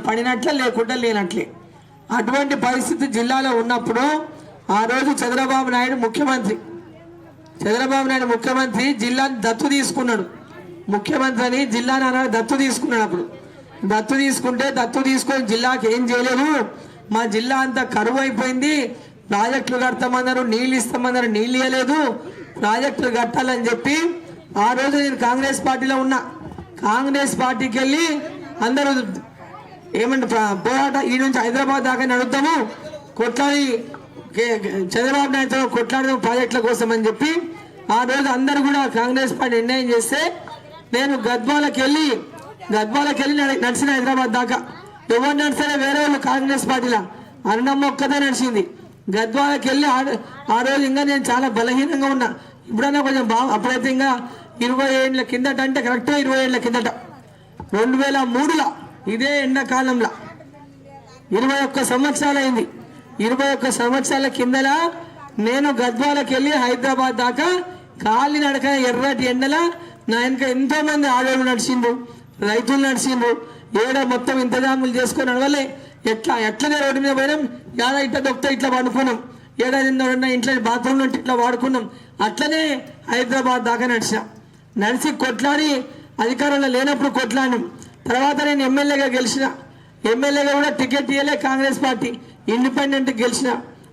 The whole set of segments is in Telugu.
పడినట్లే లేకుండా లేనట్లే. అటువంటి పరిస్థితి జిల్లాలో ఉన్నప్పుడు ఆ రోజు చంద్రబాబు నాయుడు ముఖ్యమంత్రి జిల్లాని దత్తు తీసుకున్నాడు. ముఖ్యమంత్రి అని జిల్లాని దత్తు తీసుకున్నాడు. అప్పుడు దత్తు తీసుకొని జిల్లాకి ఏం చేయలేదు. మా జిల్లా అంతా కరువు అయిపోయింది, ప్రాజెక్టులు కడతామన్నారు, నీళ్ళు ఇస్తామన్నారు, నీళ్ళు ఇవ్వలేదు, ప్రాజెక్టులు కట్టాలని చెప్పి ఆ రోజు నేను కాంగ్రెస్ పార్టీలో ఉన్నా. కాంగ్రెస్ పార్టీకి వెళ్ళి అందరూ ఏమంటే పోరాట ఈ నుంచి హైదరాబాద్ దాకా నడుద్దాము, కొట్లాడి చంద్రబాబు నాయుడుతో కొట్లాడదాం ప్రాజెక్టుల కోసం అని చెప్పి ఆ రోజు అందరూ కూడా కాంగ్రెస్ పార్టీ నిర్ణయం చేస్తే నేను గద్వాలకి వెళ్ళి నడిచిన హైదరాబాద్ దాకా. ఎవరు నడిచారో వేరే వాళ్ళు కాంగ్రెస్ పార్టీలో అరుణమ్మ ఒక్కదే నడిచింది. గద్వాలకి వెళ్ళి ఆ రోజు ఇంకా నేను చాలా బలహీనంగా ఉన్నా. ఇప్పుడైనా కొంచెం అప్పుడైతే ఇంకా 20 ఏళ్ళ కిందట, అంటే కరెక్ట్గా 20 ఏళ్ళ కిందట 2003లో ఇదే ఎండాకాలంలో 21 సంవత్సరాలు అయింది. 21 సంవత్సరాల కిందల నేను గద్వాలకి వెళ్ళి హైదరాబాద్ దాకా కాలి నడక ఎర్రటి ఎండల నా వెనక ఎంతో మంది ఆడవాళ్ళు నడిచిండ్రు, రైతులు నడిచిండ్రు. మొత్తం ఇంతజాములు చేసుకొని నడవలే. ఎట్లనే రోడ్డు మీద పోయినాం, ఇట్లా దొక్కితే ఇట్లా పడుకున్నాం, ఇంట్లో బాత్రూమ్లో ఇట్లా వాడుకున్నాం. అట్లనే హైదరాబాద్ దాకా నడిచి కొట్లాడి అధికారంలో లేనప్పుడు కొట్లాడినాం. తర్వాత నేను ఎమ్మెల్యేగా గెలిచిన. ఎమ్మెల్యేగా కూడా టికెట్ ఇవ్వలే కాంగ్రెస్ పార్టీ, ఇండిపెండెంట్ గెలిచిన.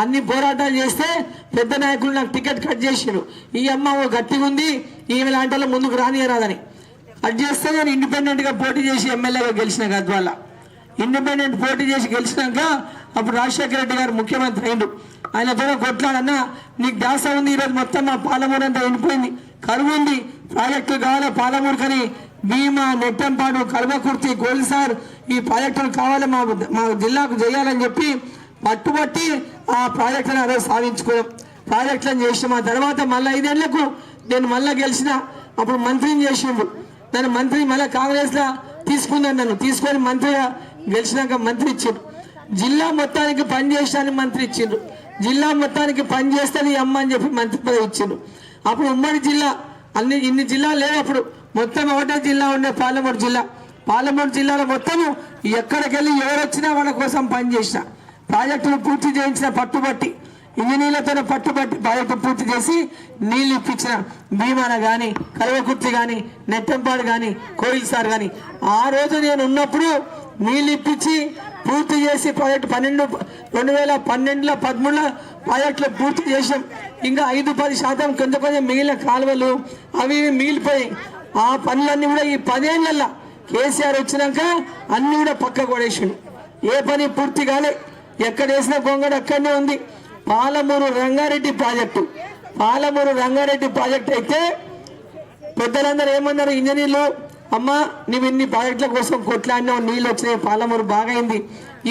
అన్ని పోరాటాలు చేస్తే పెద్ద నాయకులు నాకు టికెట్ కట్ చేసారు. ఈ అమ్మ గట్టిగా ఉంది, ఈమె లాంటి వాళ్ళు ముందుకు రానియరాదని కట్ చేస్తే నేను ఇండిపెండెంట్గా పోటీ చేసి ఎమ్మెల్యేగా గెలిచిన. గద్వాల ఇండిపెండెంట్ పోటీ చేసి గెలిచినాక అప్పుడు రాజశేఖర రెడ్డి గారు ముఖ్యమంత్రి అయిండు. ఆయనతో కొట్లాడన్నా, నీకు దాస ఉంది, ఈరోజు మొత్తం మా పాలమూరు అంతా ఎండిపోయింది, కరువు ఉంది, ప్రాజెక్టులు కావాలి పాలమూరు కానీ భీమా, నెట్టంపాడు, కల్వకుర్తి, గోల్సార్ ఈ ప్రాజెక్టులు కావాలి మా జిల్లాకు చేయాలని చెప్పి పట్టుబట్టి ఆ ప్రాజెక్టులను అదే సాధించుకున్నాం. ప్రాజెక్టులను చేసిన ఆ తర్వాత మళ్ళీ 5 ఏళ్లకు నేను మళ్ళీ గెలిచిన. అప్పుడు మంత్రిని చేసిండు నన్ను. మంత్రి మళ్ళీ కాంగ్రెస్లో తీసుకున్నాను. నన్ను తీసుకొని మంత్రిగా గెలిచినాక మంత్రి ఇచ్చిండు. జిల్లా మొత్తానికి పనిచేయడానికి మంత్రి ఇచ్చిండు. జిల్లా మొత్తానికి పని చేస్తుంది అమ్మ అని చెప్పి మంత్రి పదవి ఇచ్చిండు. అప్పుడు ఉమ్మడి జిల్లా ఇన్ని జిల్లాలు లేవు. అప్పుడు మొత్తం ఒకటే జిల్లా ఉండే పాలమూరు జిల్లా. పాలమూరు జిల్లాలో మొత్తము ఎక్కడికి వెళ్ళి ఎవరు వచ్చినా వాళ్ళ కోసం పనిచేసిన, ప్రాజెక్టులు పూర్తి చేయించిన పట్టుబట్టి, ఇంజనీర్లతో పట్టుబట్టి ప్రాజెక్టు పూర్తి చేసి నీళ్ళు ఇప్పించిన. భీమాన కానీ, కల్వకుర్తి కానీ, నెట్టంపాడు కానీ, కోయిల్సార్ కానీ ఆ రోజు నేను ఉన్నప్పుడు నీళ్ళు ఇప్పించి పూర్తి చేసి ప్రాజెక్టు 2012లో 13లో ప్రాజెక్టులు పూర్తి చేసాం. ఇంకా 5-10% కొంచెం మిగిలిన కాలువలు అవి మిగిలిపోయాయి. ఆ పనులన్నీ కూడా ఈ 10 ఏళ్ళల్లో కేసీఆర్ వచ్చినాక అన్ని కూడా పక్కకు పడేసాడు. ఏ పని పూర్తి కాలే, ఎక్కడ వేసిన గొంగడు అక్కడనే ఉంది. పాలమూరు రంగారెడ్డి ప్రాజెక్టు అయితే పెద్దలందరూ ఏమన్నారు, ఇంజనీర్లు, అమ్మ నువ్వు ఇన్ని ప్రాజెక్టుల కోసం కొట్లాడినావు, నీళ్ళు వచ్చినాయి, పాలమూరు బాగైంది.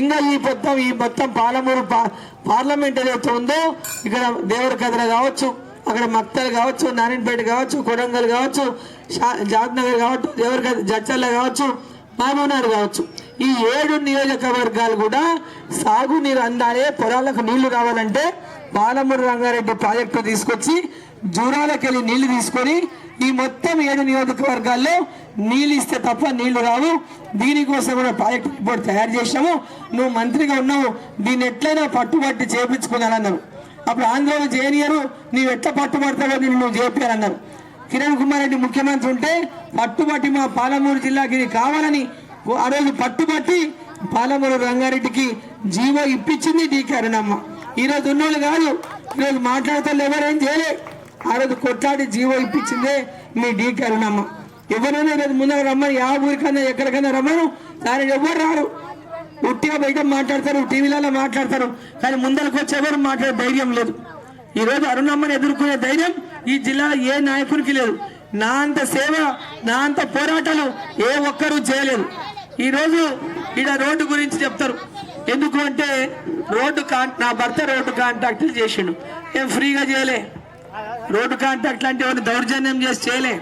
ఇంకా ఈ మొత్తం పాలమూరు పార్లమెంట్ ఏదైతే ఉందో ఇక్కడ దేవర కథన కావచ్చు, అక్కడ మక్తల్ కావచ్చు, నారాయణపేట కావచ్చు, కొడంగల్ కావచ్చు, జాద్నగర్ కావచ్చు, జడ్చర్ల కావచ్చు, మహబూబ్నగర్ కావచ్చు, ఈ 7 నియోజకవర్గాలు కూడా సాగునీరు అందాలి. పొలాలకు నీళ్లు రావాలంటే పాలమూరు రంగారెడ్డి ప్రాజెక్టు తీసుకొచ్చి జూరాలకు వెళ్ళి నీళ్లు తీసుకొని ఈ మొత్తం 7 నియోజకవర్గాల్లో నీళ్ళు ఇస్తే తప్ప నీళ్లు రావు. దీనికోసం కూడా ప్రాజెక్టు రిపోర్ట్ తయారు చేసాము. నువ్వు మంత్రిగా ఉన్నావు, దీన్ని ఎట్లయినా పట్టుబట్టి చేపించుకున్నానన్నారు. అప్పుడు ఆంధ్రలో చేయనియరు, నీవు ఎట్లా పట్టుబడతావో దీన్ని నువ్వు చేపారన్నారు. కిరణ్ కుమార్ రెడ్డి ముఖ్యమంత్రి ఉంటే పట్టుబట్టి మా పాలమూరు జిల్లాకి ఇది కావాలని ఆ రోజు పట్టుబట్టి పాలమూరు రంగారెడ్డికి జీవో ఇప్పించింది డీకే అరుణమ్మ. ఈరోజు ఉన్నోళ్ళు కాదు, ఈరోజు మాట్లాడతారు ఎవరేం చేయలే. ఆ రోజు కొట్లాడి జీవో ఇప్పించిందే మీ డీకే అరుణమ్మ. ఎవరైనా ఈరోజు ముందర రమ్మని, ఆ ఊరికన్నా ఎక్కడికైనా రమ్మను, దానికి ఎవరు రారు. ఉట్టిగా బయట మాట్లాడతారు, టీవీలలో మాట్లాడతారు, కానీ ముందరకు వచ్చి ఎవరు మాట్లాడే ధైర్యం లేదు. ఈరోజు అరుణమ్మని ఎదుర్కొనే ధైర్యం ఈ జిల్లాలో ఏ నాయకునికి లేదు. నా అంత సేవ, నా అంత పోరాటాలు ఏ ఒక్కరూ చేయలేదు. ఈరోజు ఈడ రోడ్డు గురించి చెప్తారు. ఎందుకు అంటే నా భర్త రోడ్డు కాంట్రాక్టులు చేసిండు, ఏం ఫ్రీగా చేయలే. రోడ్డు కాంట్రాక్ట్లు అంటే ఎవరిని దౌర్జన్యం చేసి చేయలే.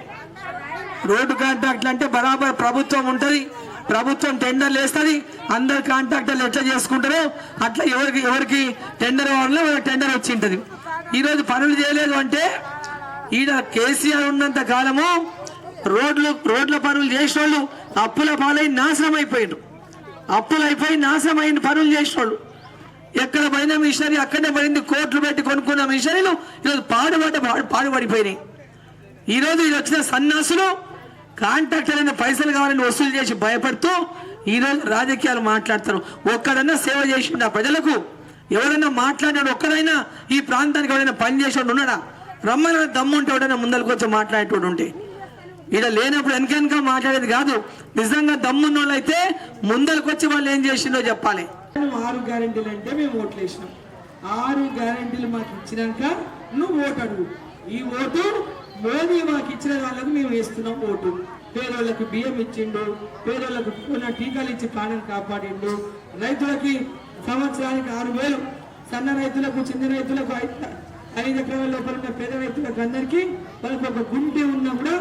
రోడ్డు కాంట్రాక్ట్లు అంటే బరాబర్ ప్రభుత్వం ఉంటుంది, ప్రభుత్వం టెండర్లు వేస్తుంది, అందరు కాంట్రాక్టర్లు ఎట్లా చేసుకుంటారో అట్లా ఎవరికి టెండర్ వాళ్ళలో టెండర్ వచ్చి ఉంటుంది. ఈరోజు పనులు చేయలేదు అంటే ఈడ కేసీఆర్ ఉన్నంత కాలము రోడ్ల పనులు చేసిన వాళ్ళు అప్పుల పాలై నాశనం అయిపోయిండ్రు. అప్పులు అయిపోయి నాశనమైన పనులు చేసినోళ్ళు, ఎక్కడ పోయిన మిషనరీ అక్కడనే పడింది, కోట్లు పెట్టి కొనుక్కున్న మిషనరీలు ఈరోజు పాడుపడిపోయినాయి. ఈరోజు ఇది వచ్చిన సన్నాసులు కాంట్రాక్టర్ అయిన పైసలు కావాలని వసూలు చేసి భయపడుతూ ఈరోజు రాజకీయాలు మాట్లాడతారు. ఒక్కడన్నా సేవ చేసిండు ఆ ప్రజలకు? ఎవరైనా మాట్లాడాడు? ఒక్కడైనా ఈ ప్రాంతానికి ఎవరైనా పని చేసేవాడు ఉన్నాడా? రమ్మని దమ్ముంటే ఎవడైనా ముందరికి వచ్చి మాట్లాడేటోడు ఉంటే, ఇక్కడ లేనప్పుడు వెనక మాట్లాడేది కాదు. నిజంగా దమ్మున్న వాళ్ళు అయితే ముందరికి వచ్చి వాళ్ళు ఏం చేసిండో చెప్పాలి. 6 గ్యారెంటీలు అంటే మేము ఓట్లు వేసినాం. 6 గ్యారెంటీలు మాకు ఇచ్చినాక నువ్వు ఓటు అడుగు. ఈ ఓటు మోదీ మాకు ఇచ్చిన వాళ్ళకు మేము వేస్తున్నాం ఓటు. పేదోళ్ళకు బియ్యం ఇచ్చిండు, పేదోళ్ళకు టీకాలు ఇచ్చి ప్రాణం కాపాడిండు, రైతులకి సంవత్సరానికి 6,000, సన్న రైతులకు చిన్న రైతులకు 5 ఎకరాల లోపల ఉన్న పేద రైతులకు అందరికీ వాళ్ళకి ఒక గుంటె ఉన్నా కూడా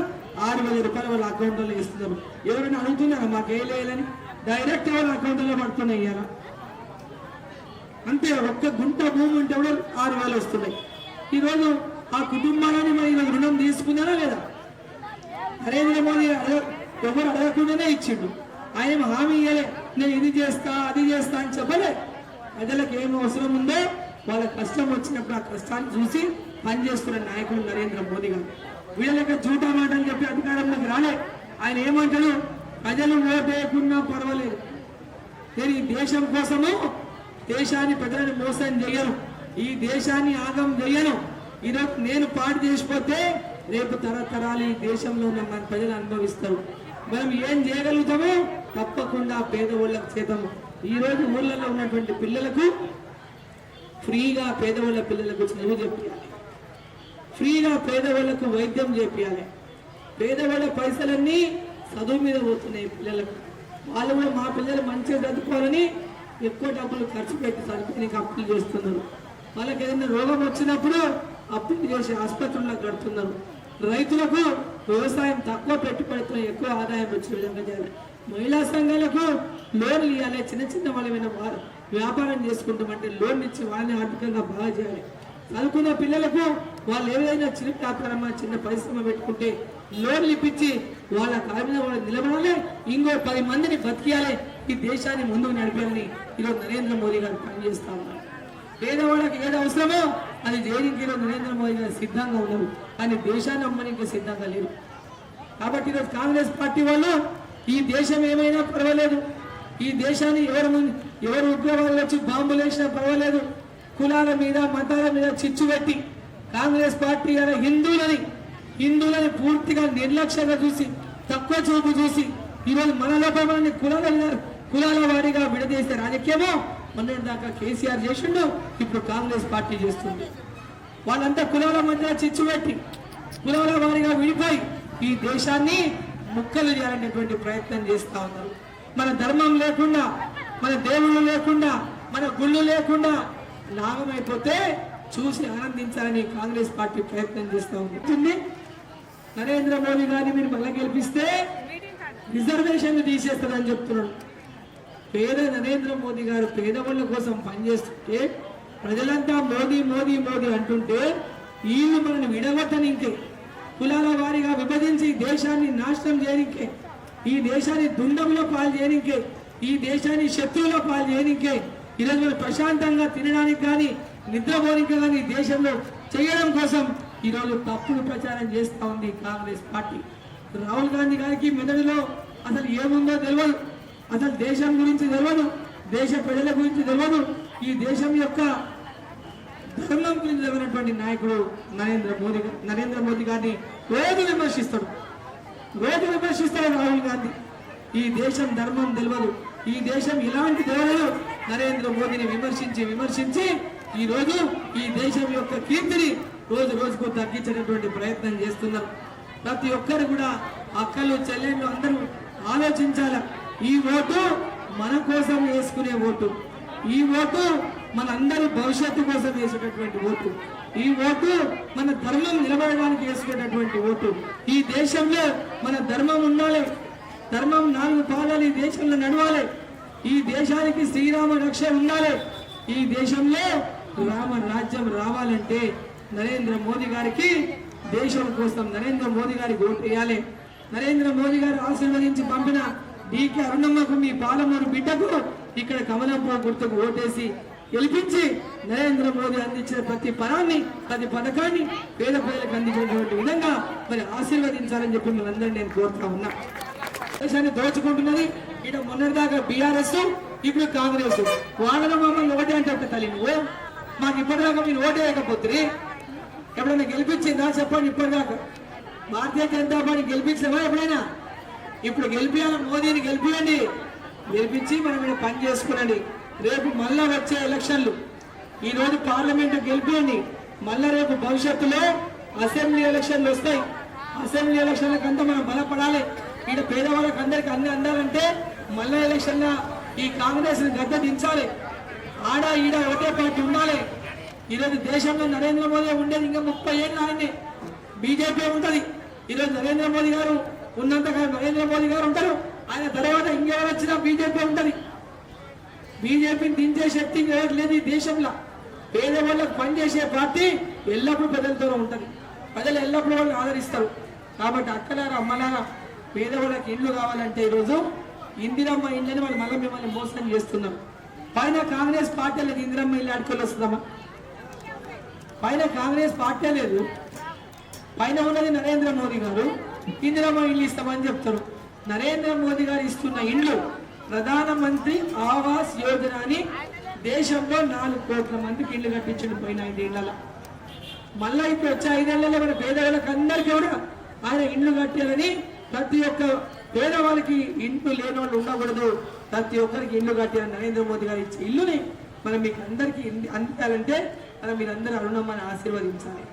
6,000 రూపాయలు వాళ్ళ అకౌంట్లో ఇస్తున్నారు. ఎవరైనా అడుగుతున్నారా మాకు వేయలేదని? డైరెక్ట్ వాళ్ళ అకౌంట్లో పడుతున్నాయి ఇవాళ. అంతే, ఒక్క గుంట భూమి ఉంటే కూడా 6,000 వస్తున్నాయి. ఈరోజు ఆ కుటుంబాలని మరి రుణం తీసుకున్నారా లేదా? నరేంద్ర మోదీ ఎవరు అడగకుండానే ఇచ్చిండు. ఆయన హామీ ఇయ్యలే, నేను ఇది చేస్తా అది చేస్తా అని చెప్పలే. ప్రజలకు ఏం అవసరం ఉందో వాళ్ళ కష్టం వచ్చినప్పుడు ఆ కష్టాన్ని చూసి పనిచేస్తున్న నాయకుడు నరేంద్ర మోదీ గారు. వీళ్ళకి జూటా మాటలు చెప్పి అధికారంలోకి రాలే. ఆయన ఏమంటాడు? ప్రజలు ఓటు వేయకున్నా పర్వాలేదు, నేను ఈ దేశం కోసము దేశాన్ని ప్రజలను మోసం చేయను, ఈ దేశాన్ని ఆగం చేయను. ఈరోజు నేను పాటు చేసిపోతే రేపు తరతరాలు ఈ దేశంలో ఉన్న మన ప్రజలు అనుభవిస్తారు. మనం ఏం చేయగలుగుతామో తప్పకుండా పేదవాళ్ళకు చేద్దాము. ఈరోజు ఊళ్ళల్లో ఉన్నటువంటి పిల్లలకు ఫ్రీగా పేదవాళ్ళ పిల్లలకు చదువు చెప్పాలి, ఫ్రీగా పేదవాళ్ళకు వైద్యం చేయాలి. పేదవాళ్ళ పైసలన్నీ చదువు మీద పోతున్నాయి పిల్లలకు. వాళ్ళు కూడా మా పిల్లలు మంచిగా చదువుకోవాలని ఎక్కువ డబ్బులు ఖర్చు పెట్టి చదువుకోనికి అప్పులు చేస్తున్నారు. వాళ్ళకి ఏదైనా రోగం వచ్చినప్పుడు అప్పులు చేసి ఆసుపత్రుల్లో కడుతున్నారు. రైతులకు వ్యవసాయం తక్కువ పెట్టుబడితో ఎక్కువ ఆదాయం వచ్చే విధంగా చేయాలి. మహిళా సంఘాలకు లోన్లు ఇవ్వాలి. చిన్న చిన్న వాళ్ళమైనా వ్యాపారం చేసుకుంటామంటే లోన్ ఇచ్చి వాళ్ళని ఆర్థికంగా బాగా చేయాలి. చదువుకున్న పిల్లలకు వాళ్ళు ఏదైనా చిన్న వ్యాపారమా చిన్న పరిశ్రమ పెట్టుకుంటే లోన్లు ఇప్పించి వాళ్ళ కాళ్ళ మీద వాళ్ళు నిలబడాలి, ఇంకో 10 మందిని బతికియాలి, ఈ దేశాన్ని ముందుకు నడిపాలని ఈరోజు నరేంద్ర మోదీ గారు పనిచేస్తా ఉన్నారు. పేదవాళ్ళకి ఏది అవసరమో అది చేయడానికి నరేంద్ర మోదీ గారు సిద్ధంగా ఉన్నారు, కానీ దేశాన్ని అమ్మడానికి సిద్ధంగా లేరు. కాబట్టి ఈరోజు కాంగ్రెస్ పార్టీ వాళ్ళు ఈ దేశం ఏమైనా పర్వాలేదు, ఈ దేశాన్ని ఎవరు ఉగ్రవాదులు వచ్చి బాంబులు వేసినా పర్వాలేదు, కులాల మీద మతాల మీద చిచ్చు పెట్టి కాంగ్రెస్ పార్టీ హిందువులని పూర్తిగా నిర్లక్ష్యంగా చూసి తక్కువ చూపు చూసి ఈరోజు మన లోపల మనల్ని కులాల వారీగా విడదీసే రాజకీయమో మొన్నటి దాకా కేసీఆర్ చేసిండు, ఇప్పుడు కాంగ్రెస్ పార్టీ చేస్తుంది. వాళ్ళంతా కులాల మధ్య చిచ్చు పెట్టి కులాల వారీగా విడిపోయి ఈ దేశాన్ని ముక్కలు చేయాలనేటువంటి ప్రయత్నం చేస్తా ఉన్నారు. మన ధర్మం లేకుండా, మన దేవుళ్ళు లేకుండా, మన గుళ్ళు లేకుండా నాగమైపోతే చూసి ఆనందించాలని కాంగ్రెస్ పార్టీ ప్రయత్నం చేస్తూ ఉంది. నరేంద్ర మోదీ గారిని మీరు మళ్ళీ గెలిపిస్తే రిజర్వేషన్లు తీసేస్తారని చెప్తున్నాడు. నరేంద్ర మోదీ గారు పేదవాళ్ళ కోసం పనిచేస్తుంటే ప్రజలంతా మోదీ మోదీ మోదీ అంటుంటే వీళ్ళు మనల్ని విడగొట్టనికే, కులాల వారీగా విభజించి దేశాన్ని నాశనం చేయనికే, ఈ దేశాన్ని దుండంలో పాలు చేయనికే, ఈ దేశాన్ని శత్రువులో పాలు చేయనికే, ఈరోజు ప్రశాంతంగా తినడానికి కానీ నిద్రపోనికి కానీ దేశంలో చేయడం కోసం ఈరోజు తప్పుడు ప్రచారం చేస్తూ ఉంది కాంగ్రెస్ పార్టీ. రాహుల్ గాంధీ గారికి మెదడులో అసలు ఏముందో తెలియదు, అసలు దేశం గురించి తెలియదు, దేశ ప్రజల గురించి తెలియదు, ఈ దేశం యొక్క ధర్మం గురించి తెలియనటువంటి నాయకుడు నరేంద్ర మోదీ గారిని రోజు విమర్శిస్తాడు రాహుల్ గాంధీ. ఈ దేశం ధర్మం తెలియదు, ఈ దేశం ఇలాంటి దేవుడు నరేంద్ర మోదీని విమర్శించి ఈ రోజు ఈ దేశం యొక్క కీర్తిని రోజు రోజుకు తగ్గించేటటువంటి ప్రయత్నం చేస్తున్నారు. ప్రతి ఒక్కరు కూడా అక్కలు చెల్లెళ్ళు అందరూ ఆలోచించాల. ఈ ఓటు మన కోసం వేసుకునే ఓటు, ఈ ఓటు మన అందరి భవిష్యత్తు కోసం వేసేటటువంటి ఓటు, ఈ ఓటు మన ధర్మం నిలబడడానికి వేసుకునేటటువంటి ఓటు. ఈ దేశంలో మన ధర్మం ఉండాలి, ధర్మం 4 పాదాలు ఈ దేశంలో నడవాలి, ఈ దేశానికి శ్రీరామ రక్ష ఉండాలి, ఈ దేశంలో రామ రాజ్యం రావాలంటే నరేంద్ర మోదీ గారికి దేశం కోసం నరేంద్ర మోదీ గారికి ఓటు వేయాలి. నరేంద్ర మోదీ గారు ఆశీర్వదించి పంపిన డీకే అరుణమ్మకు మీ పాలమూరు బిడ్డకు ఇక్కడ కమలంపూర్ గుర్తుకు ఓటేసి గెలిపించి నరేంద్ర మోదీ అందించిన ప్రతి పరాన్ని ప్రతి పథకాన్ని పేద ప్రజలకు అందించినటువంటి విధంగా మరి ఆశీర్వదించాలని చెప్పి మనందరినీ నేను కోరుతా ఉన్నా. దేశాన్ని దోచుకుంటున్నది ఇక్కడ మొన్నటిదాకా బీఆర్ఎస్, ఇప్పుడు కాంగ్రెస్. వాళ్ళలో మమ్మల్ని ఒకటే అంటే తల్లి నువ్వు మాకు ఇప్పటిదాకా మీరు ఓటేయకపోతే ఎప్పుడైనా గెలిపించిందా చెప్పండి? ఇప్పటిదాకా భారతీయ జనతా పార్టీ గెలిపించావా ఎప్పుడైనా? ఇప్పుడు గెలిపియాలి, మోదీని గెలిపియండి, గెలిపించి మనం ఇక్కడ పని చేసుకునండి. రేపు మళ్ళా వచ్చే ఎలక్షన్లు, ఈ రోజు పార్లమెంట్ గెలిపియండి, మళ్ళా రేపు భవిష్యత్తులో అసెంబ్లీ ఎలక్షన్లు వస్తాయి. అసెంబ్లీ ఎలక్షన్లకు అంతా మనం బలపడాలి. ఇక్కడ పేదవాళ్ళకి అందరికి అన్ని అందాలంటే మళ్ళా ఎలక్షన్ల ఈ కాంగ్రెస్ గద్ద దించాలి. ఆడ ఈడ ఒకటే పార్టీ ఉండాలి. ఈరోజు దేశంలో నరేంద్ర మోదీ ఉండేది ఇంకా 30 ఏళ్ళు ఆయన్ని, బీజేపీ ఉంటది. ఈరోజు నరేంద్ర మోదీ గారు ఉన్నంతగా నరేంద్ర మోదీ గారు ఉంటారు, ఆయన తర్వాత ఇంకెవరు వచ్చినా బీజేపీ ఉంటది. బీజేపీని దించే శక్తి ఎవరు లేదు ఈ దేశంలో. పేదవాళ్ళకు పనిచేసే పార్టీ ఎల్లప్పుడూ ప్రజలతో ఉంటది, ప్రజలు ఎల్లప్పుడూ వాళ్ళు ఆదరిస్తారు. కాబట్టి అక్కలారా అమ్మలారా పేదవాళ్ళకి ఇల్లు కావాలంటే ఈరోజు ఇందిరమ్మ ఇల్లని వాళ్ళు మళ్ళీ మిమ్మల్ని మోసం చేస్తున్నారు. పైన కాంగ్రెస్ పార్టీ లేదు, ఇందిరమ్మ ఇల్లు అడుకొని వస్తుందమ్మా? పైన కాంగ్రెస్ పార్టీ లేదు, పైన ఉన్నది నరేంద్ర మోదీ గారు. ఇందిరమ్మ ఇల్లు ఇస్తామని చెప్తారు. నరేంద్ర మోదీ గారు ఇస్తున్న ఇల్లు ప్రధానమంత్రి ఆవాస్ యోజన అని దేశంలో 4 కోట్ల మందికి ఇల్లు కట్టించడం పోయిన 5 ఏళ్లలో. మళ్ళా ఇప్పుడు వచ్చే 5 ఏళ్లలో మన పేదవాళ్ళకి అందరికీ కూడా ఆయన ఇల్లు కట్టాలని, ప్రతి ఒక్క పేదవాళ్ళకి ఇంట్లో లేని వాళ్ళు ఉండకూడదు, ప్రతి ఒక్కరికి ఇల్లు కట్టాలని నరేంద్ర మోదీ గారు ఇచ్చే ఇల్లుని మనం మీకు అందరికీ అందించాలంటే మనం మీరందరూ అరుణమ్మని ఆశీర్వదించాలి.